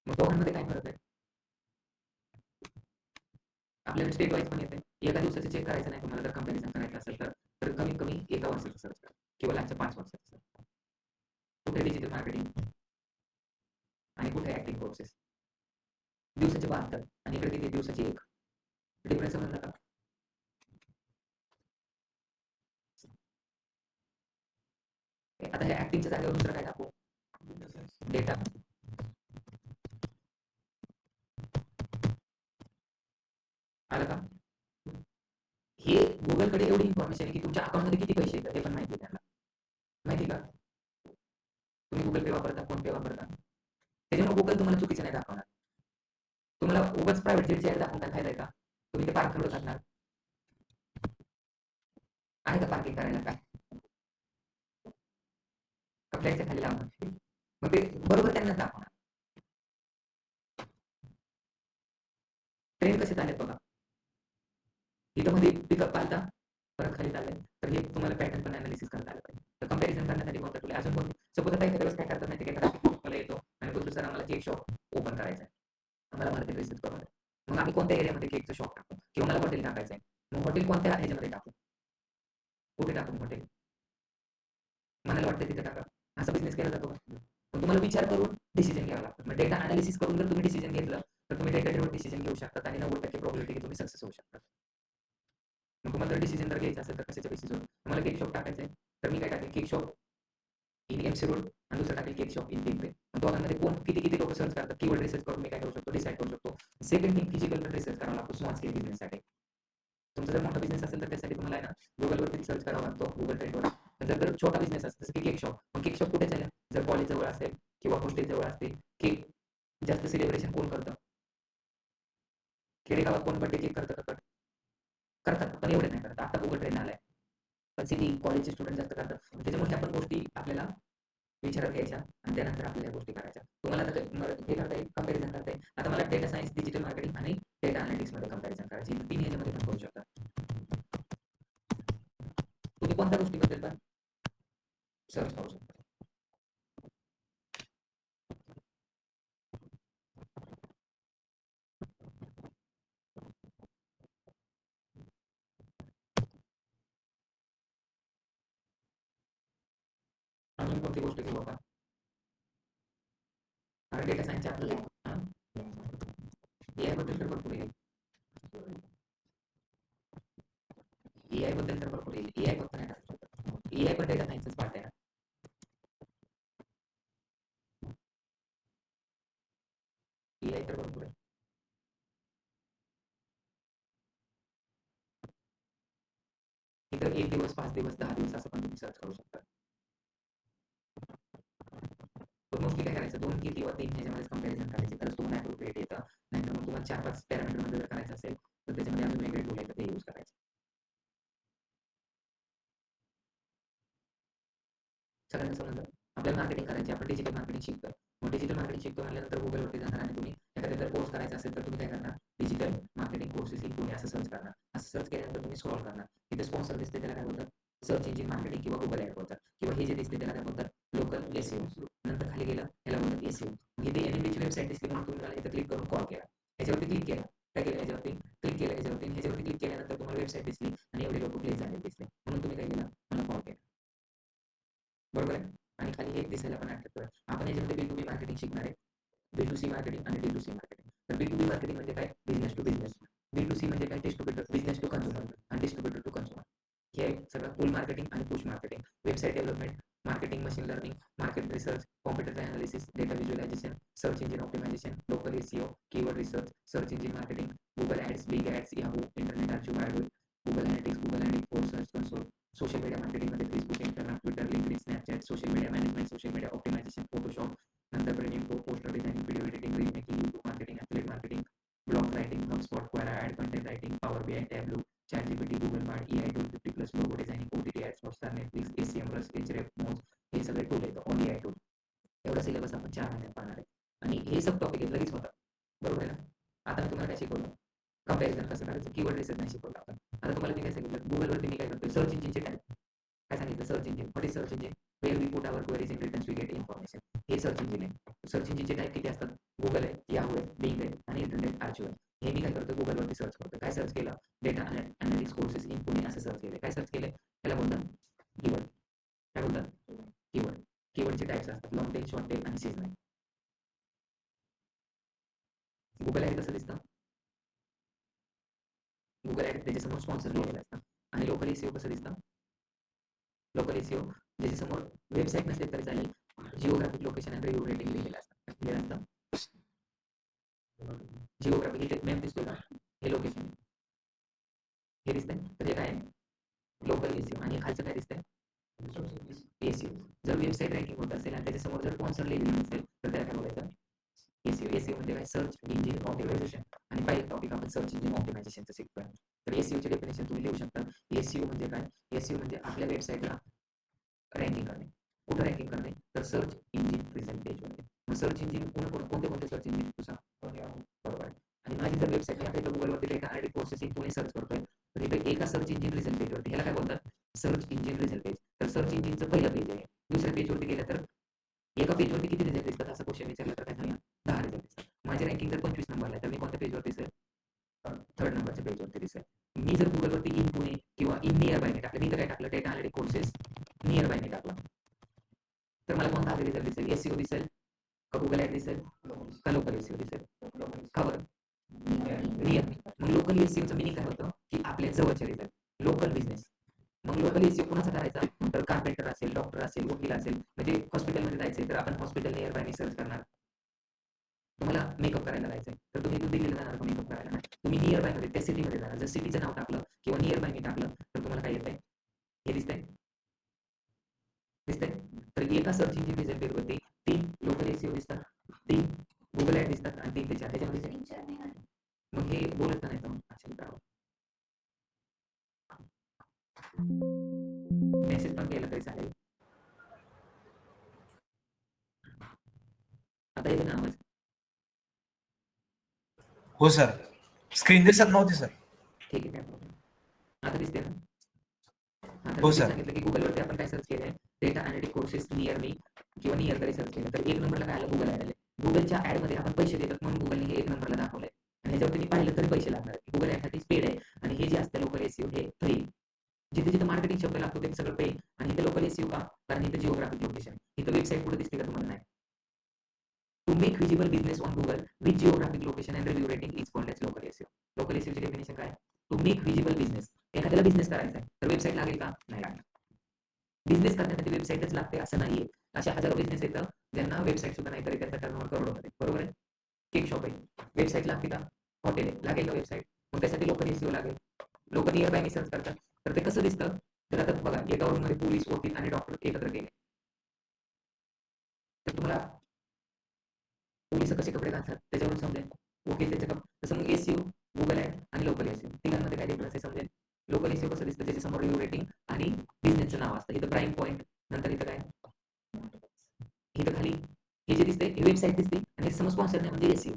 Speaker 1: मग दोघांमध्ये काय फरक आहे? आपल्याला स्टेट वाईज पण येते. एका दिवसाचं चेक करायचं नाही तुम्हाला जर कंपॅरिझन करायचं असेल तर कमीत कमी एका वर्षाचं सर्च करा किंवा लागच्या 5 वर्षाचं. कुठे डिजिटल मार्केटिंग आणि कुठे ऍक्टिंग कोर्सेस. दिवसाचे 72 आणि इकडे किती? दिवसाची 1. डिफरन्स समजला का? आता ह्या ऍक्टिंगच्या जागेवर दुसरं काय टाकू? डेटा. आलं का? हे गुगलकडे एवढी इन्फॉर्मेशन आहे की तुमच्या अकाउंटमध्ये किती पैसे येतात ते पण माहिती आहे त्यांना. माहिती का? तुम्ही गुगल पे वापरता, फोन पे वापरता, त्याच्यामुळे गुगल तुम्हाला चुकीचं नाही दाखवणार. तुम्हाला उगाच प्रायव्हेट जेटची ऍड दाखवून काय फायदा आहे का? तुम्ही ते पार्क करत असणार आहे का पार्किंग करायला काय कपड्याच्या खाली लावणार, मग ते बरोबर त्यांनाच दाखवणार. ट्रेन कसे चाललेत बघा, इथं मध्ये पिकअप आलता परत खाली चाललंय, तर हे तुम्हाला पॅटर्न पण अनालिसिस करता आलं पाहिजे. तर कंपॅरिझन करण्यासाठी कोणता टूल अजून कोणते, सपोज आता एखाद्या वेळेस काय करतात माहिती की मला येतो आणि बोलतो सर आम्हाला केक शॉप ओपन करायचं आहे, आम्हाला मार्केट रिसर्च करून द्या. मग आम्ही कोणत्या एरियामध्ये केकचं शॉप टाकू किंवा मला हॉटेल टाकायचं आहे, मग हॉटेल कोणत्या ह्याच्यामध्ये टाकू, कुठे टाकून हॉटेल मला वाटतं तिथे टाका, असा बिझनेस केला जातो. मग तुम्हाला विचार करून डिसिजन घ्यावा लागतो. मग डेटा अनालिसिस करून जर तुम्ही डिसिजन घेतलं तर तुम्ही डेटा ड्रिव्हन डिसिजन घेऊ शकतात आणि 90% प्रोबॅबिलिटी की तुम्ही सक्सेस होऊ शकतात. मग तुम्हाला जर डिसिजन जर घ्यायचा असेल तर कशाच्या बेसिसवर, तुम्हाला केक शॉप टाकायचं आहे तर मी काय टाकेल, cake shop in MC road आणि दुसरं टाकेल केक शॉप इन पिंपरी. मग दोघांमध्ये कोण किती किती लोक सर्च करतात कीवर्ड रिसर्च करून मी काय करू शकतो, डिसाईड करू शकतो. सेकंड थिंग फिजिकल रिसर्च करावा लागतो स्मॉल स्केल बिझनेससाठी. तुमचा जर मोठा बिझनेस असेल तर त्यासाठी तुम्हाला आहे ना गुगलवरती सर्च करावा लागतो, गुगल ट्रेंडवर. जर छोटा बिझनेस असेल जसं की केक शॉप, मग केक शॉप कुठे चालेल, जर कॉलेज जवळ असेल किंवा हॉस्टेल जवळ असते. केक जास्त सेलिब्रेशन कोण करतं, खेडेगावात कोण बर्थडे केक करतं का? करतात पण एवढे नाही करत, आता गुगल ट्रेंड आलाय. पण सिटी कॉलेजचे स्टुडंट जास्त करतात, त्याच्यामुळे आपण गोष्टी आपल्याला विचारात घ्यायच्या आणि त्यानंतर आपल्याला या गोष्टी करायच्या. तुम्हाला आता हे करता येईल, कंपॅरिझन करता येईल. आता मला डेटा सायन्स, डिजिटल मार्केटिंग आणि डेटा अनालिटिक्स मध्ये कंपॅरिझन करायची, तीन याच्यामध्ये पण करू शकता. तुम्ही कोणत्या गोष्टीबद्दल पण सर्च करू शकता. अजून कोणती गोष्ट घेऊ आपण, कारण डेटा सायन्सचे आपल्याला एआय बद्दल तर भरपूर येईल, एआय बद्दल तर भरपूर येईल. एआय फक्त नाही टाकू शकत, एआय पण डेटा सायन्सच पार्ट आहे ना. एआय तर भरपूर आहे. इथं 1 दिवस, 5 दिवस, 10 दिवस असं पण तुम्ही सर्च करू शकता. तर मोस्टली काय करायचं, 2 किंवा 3 ह्याच्यामध्ये कंपॅरिझन करायचे, तरच तुम्हाला ॲप्रोप्रिएट येतं. नाहीतर मग तुम्हाला 4-5 पॅरामीटरमध्ये जर करायचं असेल तर त्याच्यामध्ये अजून वेगळे टूल आहेत ते यूज करायचे. सगळ्यांना समजलं. आपल्याला मार्केटिंग करायची, आपण डिजिटल मार्केटिंग शिकतोय. मग डिजिटल मार्केटिंग शिकतो म्हणल्यानंतर गुगलवरती जाणार आणि तुम्ही एखादा जर कोर्स करायचा असेल तर तुम्ही काय करणार, digital marketing courses in Pune असं सर्च करणार. असं सर्च केल्यानंतर तुम्ही स्क्रॉल करणार, तिथे स्पॉन्सर दिसते त्याला काय बोलतात, सर्च इंजिन मार्केटिंग किंवा गुगल ॲड बोलतात, किंवा हे जे दिसते त्याला काय बोलतात, लोकल एसईओ. नंतर खाली गेलं याला बोलतात एसईओ. इथे एनएमडीची वेबसाईट दिसली म्हणून तुम्ही मला इथं क्लिक करून कॉल केला, ह्याच्यावरती क्लिक केला, काय केलं, ह्याच्यावरती क्लिक केलं, ह्याच्यावरती क्लिक केल्यानंतर तुम्हाला वेबसाईट दिसली आणि एवढे लोक प्लेस झाले दिसले म्हणून तुम्ही काय केलं, मला कॉल केला. बरोबर आहे. आणि खाली एक दिसायला पण अट्रॅक्टिव्ह आहे. आपण याच्यामध्ये B2B मार्केटिंग शिकणार आहे, B2C मार्केटिंग आणि D2C मार्केटिंग. तर B2B मार्केटिंग म्हणजे काय, बिझनेस टू बिझनेस. B2C म्हणजे काय, डिस्ट्रीब्युटर, बिझनेस टू कंझ्युमर आणि डिस्ट्रीब्युटर टू कंझ्युमर. हे सगळं पुल मार्केटिंग आणि push marketing, website development, marketing, machine learning, market research, computer analysis, data visualisation, search engine optimisation, local SEO, keyword research, search engine marketing, Google ads, Bing ads, Yahoo, internet archive, adword, Google analytics, Google analytics, search console, social media मार्केटिंगमध्ये Facebook, Instagram, Twitter, LinkedIn, Snapchat, social media management, social media optimisation, Photoshop, नंतर premium pro, poster designing, video editing, reel making, YouTube marketing, affiliate marketing, blog writing, HubSpot, Quora, ad content writing, power BI, Tableau, ChatGPT, Google Bard, AI tool, 50+ logo designing, OTT ads, Hotstar, Netflix, ACMRS, HREF, Moz, हे सगळे टूल आहेत, ऑन एआय टूल. एवढा सिलेबस आपण 4 महिन्यात पाहणार आहे आणि हे सब टॉपिक लगेच होतात. बरोबर आहे ना. आता मी तुम्हाला काय शिकवलं, कंपॅरिझन कसं करायचं, कीवर्ड रिसर्च नाही शिकवलं आपण. आता तुम्हाला मी काय सांगितलं, गुगलवरती मी काय करतो, सर्च इंजिनचे टाईप काय सांगितलं, search engine, what is search engine, where we put our queries in returns we get information. हे सर्च इंजिन आहे. सर्च इंजिनचे टाईप किती असतात, गुगल आहे, याहू आहे, बिंग आहे आणि इंटरनेट आर्चिव आहे. हे मी काय करतो, गुगलवरती सर्च करतो. काय सर्च केलं, data analytics courses in Pune असं सर्च केलं. काय सर्च केलं, त्याला बोलतात कीवर्ड. काय बोलतात, कीवर्ड. कीवर्डचे टाईप्स असतात, लॉंग टेल, शॉर्ट टेल आणि सीजनल. गुगल ॲड कसं दिसतं, गुगल ॲड त्याच्यासमोर स्पॉन्सर लिहिलेलं असतं. आणि लोकल एसईओ कसं दिसतं, लोकल एसईओ ज्याच्यासमोर वेबसाईट नसेल तरी चालेल, जिओग्राफिक लोकेशन आणि रिव्ह्यू रेटिंग लिहिलेलं असतं. क्लिअर असतं. जिओग्राफिक इथे मॅप दिसतोय का, हे लोकेशन आहे. हे दिसतंय, तर हे काय आहे लोकल एसईओ. आणि खालचं काय दिसतंय एसईओ. जर वेबसाईट रँकिंग होत असेल आणि त्याच्यासमोर जर स्पॉन्सर लिहिलेलं नसेल तर त्याला काय बोलायचं एसईओ. एसईओ म्हणजे काय सर्च इंजिन ऑप्टिमायझेशन. आणि पहिलं टॉपिक आपण सर्च इंजिन ऑप्टिमायझेशनचं शिकतोय. तर एसईओ ची डेफिनेशन तुम्ही लिहू शकता. एसईओ म्हणजे काय, एसईओ म्हणजे आपल्या वेबसाईटला रँकिंग करणे. कुठं रँकिंग करणे, तर सर्च इंजिन रिझल्ट पेजवरती. मग सर्च इंजिन कोणते सर्च इंजिन तुझा बरोबर आहे. आणि माझी जर वेबसाईट आता इथं गुगलवरती data analytics courses Pune search करतोय, तर इथे एका सर्च इंजिन रिझल्ट पेजवरती ह्याला काय बोलतात सर्च इंजिन रिझल्ट पेज. तर सर्च इंजिनचं पहिलं पेज आहे. दुसऱ्या पेजवरती गेलं तर एका पेजवरती किती रिझल्ट दिसतात असं क्वेश्चन विचारला तर काय सांगा 10 रिझल्ट दिसतात. माझी रँकिंग जर 25 नंबरला आहे तर मी कोणत्या पेजवर दिसेल, थर्ड नंबरच्या पेजवरती दिसेल. मी जर गुगलवरती इन पुणे किंवा इन नियर बायने टाकलं, मी तर काय टाकलं डेटा अनालिटिक्स कोर्सेस नियर बायने टाकलं, तर मला कोणता आधी रिझल्ट दिसेल, एसईओ दिसेल का गुगल ऍड दिसेल का लोकल एसईओ दिसेल, का बरं नियर. मग लोकल एसईओचं मिनिंग काय होतं की आपल्या जवळचे रिझल्ट, लोकल बिझनेस. मग लोकल एसईओ कोणाचा करायचा, तर कार्पेंटर असेल, डॉक्टर असेल, वकील असेल, म्हणजे हॉस्पिटलमध्ये जायचंय तर आपण हॉस्पिटल नियर बाय सर्च करणार. तुम्हाला मेकअप करायला जायचंय तर तुम्ही दिल्लीला जाणार का मेकअप करायला, नाही तुम्ही नियर बाय मध्ये त्या सिटीमध्ये जाणार. जर सिटीचं नाव टाकलं किंवा नियर बाय मी टाकलं तर तुम्हाला काय येतंय, हे दिसतंय दिसतंय. तर एका सर्च इंजिन रिझल्ट पेजवरती 3 लोकल एसईओ दिसतात, 3 गुगल ऍड दिसतात आणि 3 ते 4 त्याच्यामध्ये. मग हे बोलत नाही तर असेल करावं. मेसेज पण केला तरी चालेल. आता येते ना आवाज,
Speaker 4: हो सर, स्क्रीन दिसत नव्हती सर.
Speaker 1: ठीक आहे काय प्रॉब्लेम. आता दिसते ना. आता
Speaker 4: हो
Speaker 1: मी
Speaker 4: सर.
Speaker 1: सांगितलं की गुगलवरती आपण काय सर्च केलंय, data analytics courses near me किंवा नियर कडे सर्च केलं तर एक नंबरला काय आलं, गुगल ऍड आले. गुगलच्या ऍड मध्ये आपण पैसे देतात म्हणून गुगलने हे एक नंबरला दाखवलंय. आणि ह्याच्यावर तुम्ही पाहिलं तरी पैसे लागणार. गुगल ऍड साठी पेड आहे आणि हे जे असतं लोकल एसईओ हे फ्री. जिथे जिथे मार्केटिंग शब्द लागतो ते सगळं पेड. आणि इथे लोकल एसईओ का, कारण इथे जिओग्राफिक लोकेशन. इथं वेबसाईट कुठे दिसते का तुम्हाला, नाही. To make visible business on Google with geographic location and review rating is called as local SEO. Local SEO ची डेफिनेशन काय, टू मेक विजिबल बिझनेस. एखाद्याला बिझनेस करायचा आहे तर वेबसाईट लागेल का, नाही लागणार. बिझनेस करण्यासाठी वेबसाईटच लागते असं नाहीये. अशा हजारो बिझनेस येतं ज्यांना वेबसाईट सुद्धा नाही तरी त्यांचा टर्नओव्हर करोडोमध्ये, बरोबर आहे. केक शॉप आहे, वेबसाईट लागते का, हॉटेल आहे लागेल का वेबसाईट, मग त्यासाठी लोकल एसईओ लागेल. लोक नियर बाय सर्च करतात तर ते कसं दिसतं, तर आता बघा एका मध्ये पोलीस, वकील आणि डॉक्टर एकत्र केले तर तुम्हाला पोलीस कसे कपडे घालतात त्याच्यावरून समजेल, वकील त्याचे कपडे. तसं मग एसईओ, गुगल ऍड आणि लोकल एसईओ तिघांमध्ये काय डिफरन्स आहे समजेल. लोकल एसईओ कसं दिसतं, त्याच्या समोर रिव्ह्यू रेटिंग आणि बिझनेसचं नाव असतं. इथं प्राईम पॉईंट, नंतर इथं काय, इथं खाली हे जे दिसते हे वेबसाईट दिसते आणि समोर स्पॉन्सर नाही म्हणजे SEO.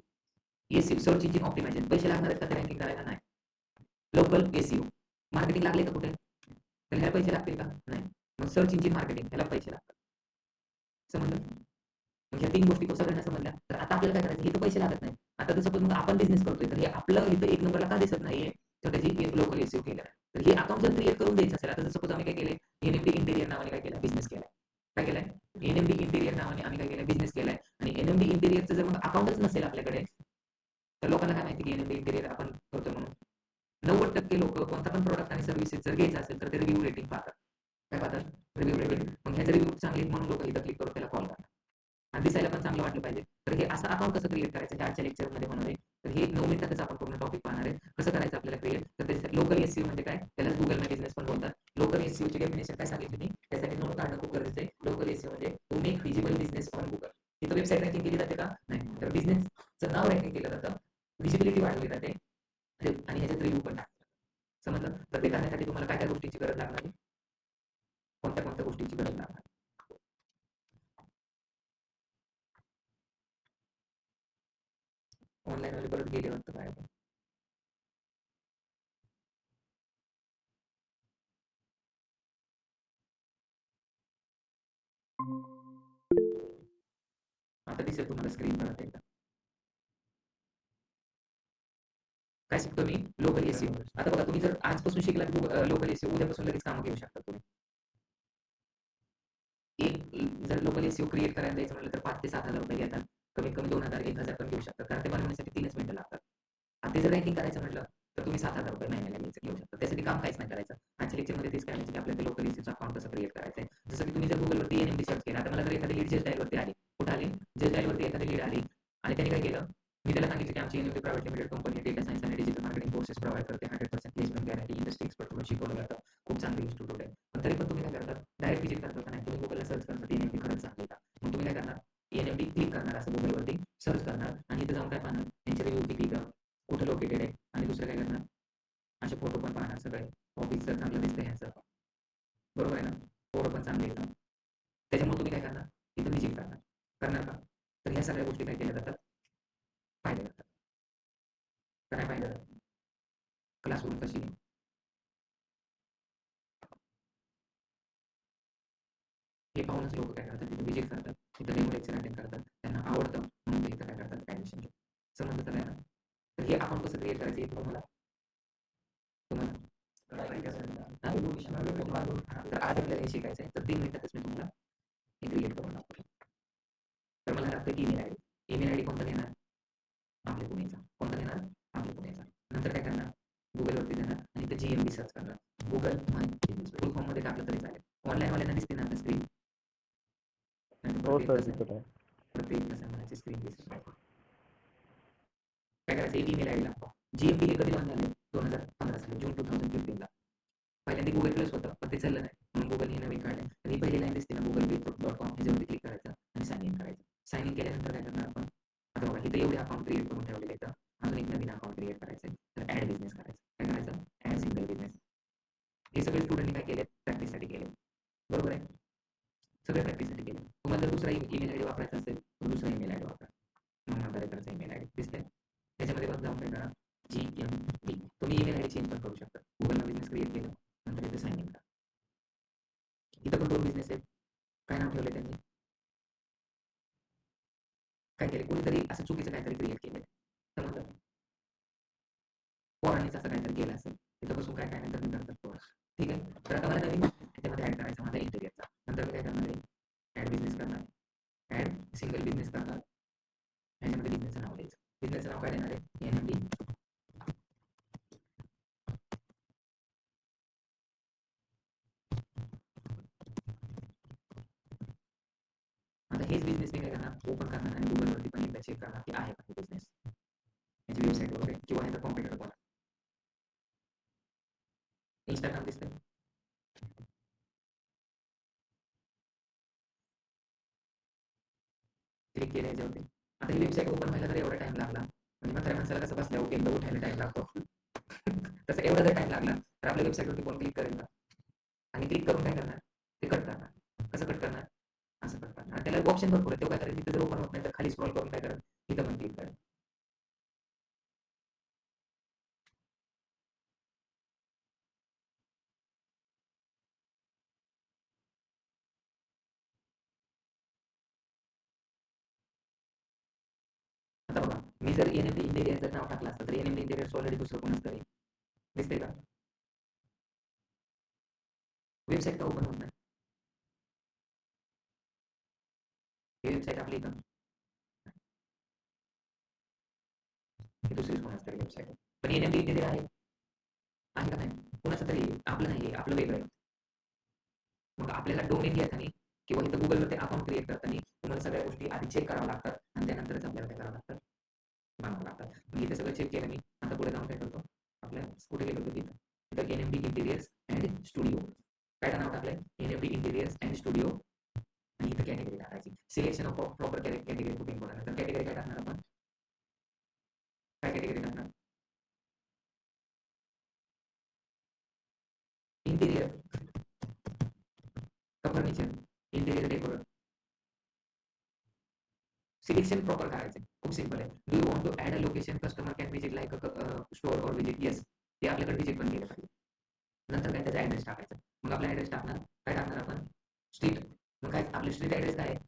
Speaker 1: SEO search engine optimisation. पैसे लागणार आहेत का रँकिंग करायला, नाही. लोकल एसईओ मार्केटिंग लागले का कुठे, तर ह्याला पैसे लागतील का, नाही. मग सर्च इंजिन मार्केटिंग ह्याला पैसे लागतात. समजलं. मग ह्या 3 गोष्टी सगळ्यांना समजल्या. तर आता आपल्याला काय करायचं, इथं पैसे लागत नाही. आता सपोज मग आपण बिझनेस करतोय तर हे आपलं इथं एक नंबरला का दिसत नाहीये, तर त्याची लोकल एसईओ केलं. तर हे अकाउंट जर क्रिएट करून द्यायचं असेल, आता सपोज आम्ही काय केलंय, एनएमडी इंटेरियर नावाने काय केलं, बिझनेस केलाय. काय केलाय, एनएमडी इंटेरियर नावाने आम्ही काय केलं, बिझनेस केलाय. आणि एनएमडी इंटेरियरचं जर मग अकाउंटच नसेल आपल्याकडे तर लोकांना काय माहिती की एनएमडी इंटेरियर आपण करतो म्हणून. 90% लोक कोणता पण प्रोडक्ट आणि सर्व्हिसेस जर घ्यायचा असेल तर ते रिव्ह्यू रेटिंग पाहतात. काय पाहतात, रिव्ह्यू रेटिंग. मग ह्याचे रिव्ह्यू चांगले म्हणून लोक इथं क्लिक करून त्याला कॉल करतात आणि दिसायला पण चांगलं वाटलं पाहिजे. तर हे असं अकाउंट कसं क्रिएट करायचं हे आजच्या लेक्चरमध्ये होणार आहे. तर हे 9 मिनिटातच आपण पूर्ण टॉपिक पाहणार आहे. कसं करायचं आपल्याला क्रिएट, तर त्यासाठी लोकल एसईओ म्हणजे काय, त्याला गुगल माय बिझनेस पण बोलतात. लोकल एसईओ ची डेफिनेशन काय सांगितली मी, त्यासाठी नोट काढणं खूप गरजेचं आहे. लोकल एसईओ म्हणजे to make visible business on Google. तिथं वेबसाईट रँकिंग केली जाते का, नाही. तर बिझनेसचं नाव रँकिंग केलं जातं, विजिबिलिटी वाढवली जाते आणि ह्याच्यात रिव्ह्यू पण टाकतात. समजलं. तर ते करण्यासाठी तुम्हाला काय काय गोष्टींची गरज लागणार आहे, कोणत्या कोणत्या गोष्टींची गरज लागणार. ऑनलाईन वाले परत गेले वाटतं काय. आता दिसेल तुम्हाला स्क्रीन परत एकदा. काय शिकतो मी, लोकल एसईओ. आता बघा तुम्ही जर आजपासून शिकला लोकल एसईओ उद्यापासून लगेच कामं घेऊ शकता तुम्ही. एक जर लोकल एसईओ क्रिएट करायला द्यायचं म्हटलं तर 5 ते 7 हजार रुपये घेतात. कमीत कमी 2000 1000 पण घेऊ शकतात कारण ते बनवण्यासाठी 3च मिनिटं लागतात. आणि ते जर रँकिंग करायचं म्हटलं तर तुम्ही 7,000 रुपये महिन्याला घेऊ शकता. त्यासाठी काम काहीच नाही करायचं. आजच्या लेक्चरमध्ये तेच करायचं की आपल्याला लोकल एसईओचं अकाउंट कसं क्रिएट करायचं. जसं की तुम्ही जर गुगलवरती एनएमडी सर्च केलं, आता मला जर एखादी लीड जेस डायलवरती आली, कुठं आली, जेस डायलवरती एखादी लीड आली आणि त्यांनी काय केलं, मी त्याला सांगितलं की आमची NMD private limited company data science आणि डिजिटल मार्केटिंग कोर्सेस प्रोव्हाइड करते, 100% प्लेसमेंट गॅरंटी, इंडस्ट्री एक्सपर्ट कडून शिकवलं जातं, खूप चांगले इन्स्टिट्यूट आहे. पण तरी पण तुम्ही काय करता, डायरेक्ट विजिट करता का नाही, तुम्ही गुगलला सर्च करता ते नेमकी खरंच चांगले का, मग तुम्ही काय करणार, एनएमडी क्लिक करणार, असं गुगलवरती सर्च करणार आणि इथे जाऊन काय पाहणार, त्यांचे रिव्ह्यू किती कुठं लोकेटेड आहे, आणि दुसरं काय करणार, असे फोटो पण पाहणार सगळे, ऑफिस जर चांगलं दिसतं ह्याचं, बरोबर आहे ना, फोटो पण चांगले येतात, त्याच्यामुळे तुम्ही काय करणार, तिथं विजिट करणार. करणार का, तर ह्या सगळ्या गोष्टी काय केल्या जातात, पाहिल्या जातात. काय पाहिलं जातं, क्लासरूम कशी आहे, हे पाहूनच लोक काय करतात, तिथे विजिट करतात, तिथं डेमो लेक्चर अटेंड करतात, त्यांना आवडतं म्हणून ते इथं काय करतात, ऍडमिशन घेतात. समजलं तर ना, तर हे अकाउंट कसं क्रिएट करायचं हे तुम्हाला तर आज आपल्याला हे शिकायचं आहे, तर 3 मिनिटातच मी तुम्हाला हे क्रिएट करून दाखवतो. तर मला लागतं ईमेल आयडी कोणता घेणार, आपल्या पुणेचा, कोणता घेणार, आपल्या पुणेचा. नंतर काय करणार, गुगलवरती जाणार आणि इथे GMB सर्च करणार, गुगल माय बिझनेस, फुल फॉर्म मध्ये टाकलं तरी चालेल, ऑनलाईन वाल्यांना दिसते ना स्क्रीन, प्रत्येक म्हणायची स्क्रीन दिसत नाही. काय करायचं, एक ईमेल आयडी लागतो. GMB हे कधी लॉन्च झाले, 2015 साली, जून 2015 ला. पहिल्यांदा गुगल प्लस होतं, पण ते चाललं नाही, म्हणून गुगल हे नवीन काढलं. आणि पहिली लाईन दिसते ना, google.com, ह्याच्यावरती क्लिक करायचं आणि साइन इन करायचं. साइन इन केल्यानंतर काय करणार आपण, आता बघा इथे एवढे अकाउंट क्रिएट करून ठेवलेले आहेत, अजून एक नवीन अकाउंट क्रिएट करायचं, तर ऍड बिझनेस करायचं. काय करायचं, ऍड सिंगल बिझनेस. हे सगळे स्टुडंटनी काय केले, प्रॅक्टिससाठी केले, बरोबर आहे, सगळे प्रॅक्टिससाठी केले. तुम्हाला जर दुसरा ईमेल आयडी वापरायचा असेल तर दुसरा ईमेल आयडी वापरा, महानगरचा ईमेल आयडी दिसतंय, त्याच्यामध्ये बघ जाऊन काय करा, GMB. तुम्ही ईमेल आयडी चेंज पण करू शकता. गुगलला बिझनेस क्रिएट केलं, नंतर इथे साइन इन करा. इथं पण 2 बिझनेस आहेत, काय नाव ठेवलं त्यांनी, काय केले, कोणीतरी असं चुकीचं काहीतरी क्रिएट केलं, समजलं, पोरांनीच असं काहीतरी केलं असेल, तिथं बसून काय काय नाही तर करतात पोरं. ठीक आहे, तर आता मला नवीन त्याच्यामध्ये ऍड करायचा माझा इंटेरियरचा. नंतर मी काय करणार आहे, ऍड बिझनेस करणार, ऍड सिंगल बिझनेस करणार, ह्याच्यामध्ये बिझनेसचं नाव द्यायचं. बिझनेसचं नाव काय देणार आहे, एनएमडी. आता हेच बिझनेस मी काय करणार, ओपन करणार आणि गुगलवरती पण एकदा चेक करणार की आहे का बिझनेस, याची वेबसाईट वगैरे किंवा ह्याचा कॉम्प्युटर कोणा, इंस्टाग्राम दिसतंय, क्लिक केलं याच्यावरती. आता ही वेबसाईट ओपन व्हायला जर एवढा टाइम लागला, म्हणजे म्हाताऱ्या माणसाला कसं बसल्या एकदा उठायला टाइम लागतो तसं एवढा जर टाइम लागला तर आपल्या वेबसाईटवरती कोण क्लिक करेल का, आणि क्लिक करून काय करणार, ते कट करणार. कसं कट करणार, असं कट करणार. आणि त्याला ऑप्शन भरपूर आहे, तो काय करेल, तिथे जर ओपन होत नाही तर खाली स्क्रॉल करून काय करेल, तिथं पण क्लिक करेल. आता बघा, मी जर एनएमडी इंटेरियर जर नाव टाकलं असतं तर एनएमडी इंटेरियर ऑलरेडी दुसरं कोणच तरी दिसतंय का, वेबसाईट का ओपन होत नाही, ही वेबसाईट आपली का, ही दुसरीच कोणाच तरी वेबसाईट आहे, पण एनएमडी इंटेरियर आहे का नाही, कोणाचं तरी, आपलं नाही, आपलं वेगळं आहे. मग आपल्याला डोमेन घ्यायचा किंवा इथं गुगलवरती अकाउंट क्रिएट करताना तुम्हाला सगळ्या गोष्टी आधी चेक कराव्या लागतात आणि त्यानंतरच आपल्याला काय करावं लागतं, बनवावं लागतात. मग इथे सगळं चेक केलं मी, आता पुढे जाऊन काय करतो, आपल्या कुठे गेलो होतो तिथं एनएमडी इंटेरियर्स अँड स्टुडिओ, काय नाव टाकलंय, एनएमडी इंटेरियर्स अँड स्टुडिओ, आणि इथं कॅटेगरी टाकायची, सिलेक्शन ऑफ प्रॉपर कॅटेगरी कुठे इम्पॉर्टंट, तर कॅटेगरी काय टाकणार आपण, काय कॅटेगरी टाकणार, इंटेरियर का furniture, interior decor. Selection proper करायचं, खूप सिंपल आहे. Do you want to add a location customer can visit like store or visit, yes, ते आपल्याकडे विजिट पण केलं पाहिजे. नंतर काय त्याचा ऍड्रेस टाकायचा, मग आपला ऍड्रेस टाकणार, काय टाकणार आपण, स्ट्रीट, मग काय आपले स्ट्रीट ऍड्रेस काय आहे,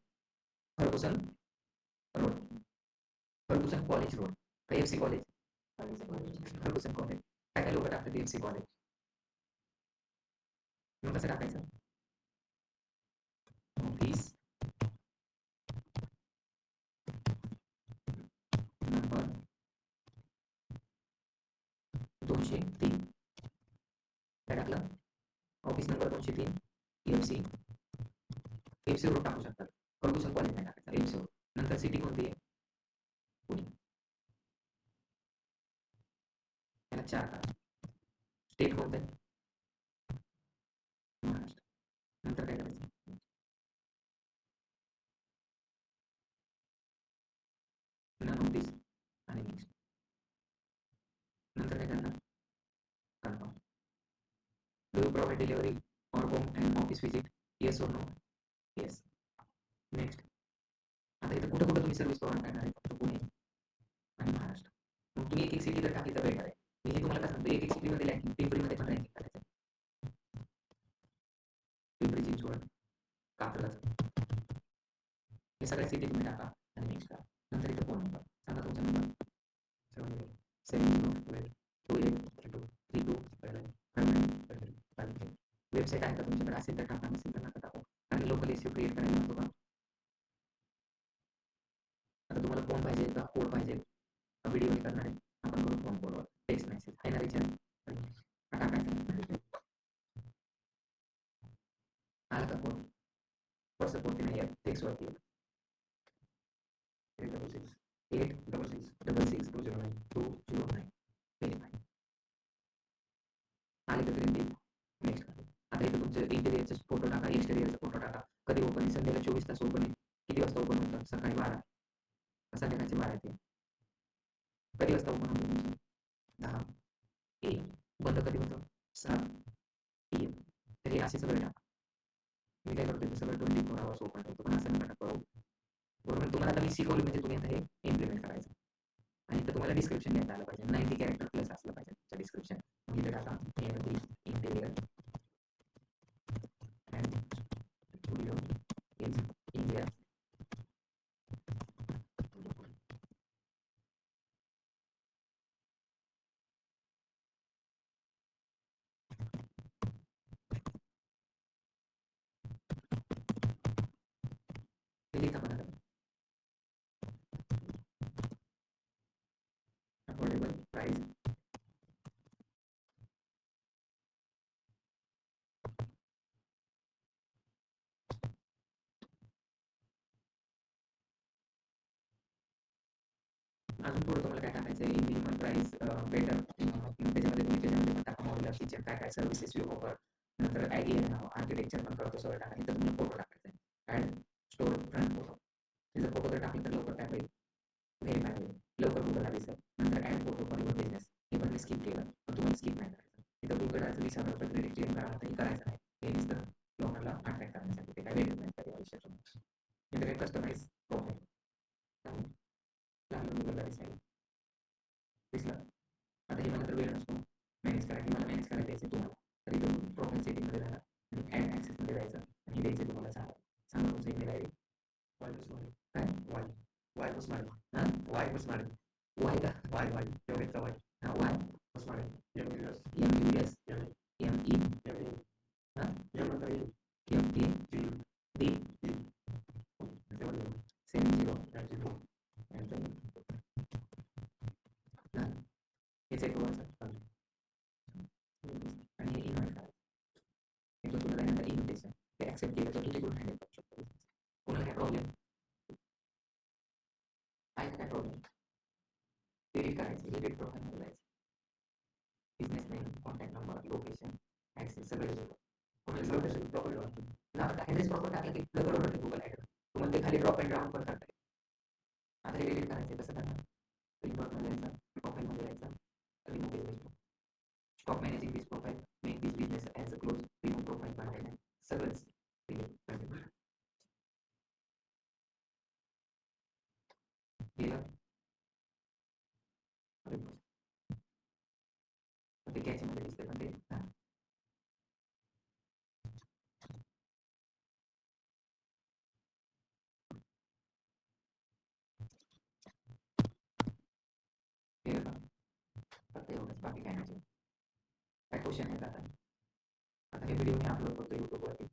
Speaker 1: Ferguson road, Ferguson college road, का FC कॉलेज, फर्गुसन कॉलेज, काय काय लोक टाकतात FC कॉलेज, मग कसं टाकायचं, ऑफिस नंबर 203, काय टाकलं, ऑफिस नंबर 203, FC रोड टाकू शकतात, फर्गुसन कॉलेज नाही टाकायचं, FC रोड. नंतर सिटी कोणती आहे, पुणे, अच्छा आता स्टेट कोणतं आहे? महाराष्ट्र. नंतर काय करायचं? नन ऑफ दिस आणि नेक्स्ट. नंतर काय करणार? Confirm. Do you provide delivery or home and office visit? Yes और नो? येस. नेक्स्ट. आता इथं कुठं कुठं तुम्ही सर्व्हिस प्रोव्हाइड करणार आहे? फक्त पुणे आणि महाराष्ट्र. मग तुम्ही एक एक सिटी जर टाकली तर बेटर आहे. मी हे तुम्हाला काय सांगतो, एक एक सिटीमध्ये रँकिंग, पिंपरीमध्ये पण रँकिंग करायचं. पिंपरी चिंचवड, कात्रज, हे सगळ्या सिटी तुम्ही टाका आणि नेक्स्ट करा. नंतर इथं फोन नंबर सांगा, तुमचा नंबर 70283232 वेबसाईट आहे का तुमच्याकडे? असेल तर टाका, नसेल तर नका टाकू. आणि लोकल एसईओ क्रिएट करायला लागतो का? आता तुम्हाला फोन पाहिजे का कोड पाहिजे? व्हिडिओ करणार आहे आपण, करू फोन कोडवर टेक्स्ट मेसेज आहे ना, रिचार्ज टाकायचं. आला का फोन? व्हॉट्सअपवरती नाही आहे, टेक्स्टवरती आहे. 866 866 209 व्हेरीफाय. आले का ग्रीन टिक? नेक्स्ट. आता इथं तुमचे इंटेरियरचे फोटो टाका, एक्सटेरियरचा फोटो टाका. कधी ओपन आहे? संडेला 24 तास ओपन आहे. किती वाजता ओपन होतं? सकाळी 12 संध्याकाळचे 12 ते कधी वाजता ओपन होतं तुमचं? 10 AM. बंद कधी होतं? 7 PM. तर हे असे सगळे टाका. मी काय करतोय, सगळं 24 hours ओपन ठेवतो, पण असं नका करू. बरोबर. तुम्हाला आता मी शिकवलं म्हणजे तुम्ही आता हे इम्प्लिमेंट करायचं. आणि इथं तुम्हाला डिस्क्रिप्शन लिहायला आलं पाहिजे. 90 कॅरेक्टर प्लस असलं पाहिजे तुमचं डिस्क्रिप्शन. मग इथे टाका AMD interior and studio in India. हे लिहिता पण आलं. Affordable price. अजून पुढे तुम्हाला काय टाकायचं आहे? Minimum price better. त्याच्यामध्ये तुम्ही त्याच्यामध्ये पण टाका मॉड्युलर किचन, काय काय सर्व्हिसेस यू ऑफर. नंतर आर्किटेक्चर पण करतो सगळं टाका. इथं तुम्हाला फोटो टाकायचा आहे. Add store front photo. हे जर फोटो जर टाकले तर लवकर काय होईल? व्हेरीफाय होईल, लवकर गुगलला दिसेल. नंतर add photo for your business, हे पण मी स्किप केलं, पण तुम्हाला स्किप नाही करायचं. इथं गुगलचं 20,000 क्रेडिट क्लेम करा, हे करायचं नाही. हे नुसतं लोकांना अट्रॅक्ट करण्यासाठी, ते काय वेगळं नाही कधी आयुष्यात. इथं काही कस्टमाइज प्रोफाईल लागलं गुगलला दिसायला. दिसलं. आता हे मला तर वेळ नसतो मॅनेज करायला, मला मॅनेज करायला द्यायचं तुम्हाला. तर इथं प्रोफाईल सेटिंगमध्ये जाणार आणि ॲड ॲक्सेसमध्ये जायचं आणि द्यायचं तुम्हाला सांगा तुमचं ईमेल आय डी. काय वाय उस्मानी. हां, वाय उस्मानी. वाय का? वाय एवढेचा वाय. हां, वाय उस्मानी. MUS ME हां MAD 70 हां, हेच आहे तुम्हाला. आणि हे इन्व्हाइट करा. एकदा तुला त्यानंतर इन्व्हिटेशन ते ॲक्सेप्ट केलं तर तू तिकडून हँडल करू शकतो. कोणाला काय प्रॉब्लेम आहे का? काय प्रॉब्लेम? एडिट करायचं, एडिट प्रोफाईलमध्ये जायचं. Business name, contact number, location, access सगळं येतं. लोकेशन प्रॉपर ॲड्रेस प्रॉपर टाकला की बरोबर होते गुगल ॲड्रेस. तुम्हाला ते खाली ड्रॉप अँड डाऊन पण करता येईल. आता हे एडिट करायचं कसं करणार? रिपोर्टमध्ये जायचं, प्रोफाईलमध्ये जायचं, remove business, stop managing this profile, make this business as a close, remove profile पाहिजे, सगळंच केलं. ते कॅचमध्ये दिसते पण ते हां. केलं का? फक्त एवढंच, बाकी काय नाही. काय क्वेश्चन आहेत आता? आता हे व्हिडिओ मी अपलोड करतो यूट्यूबवरती.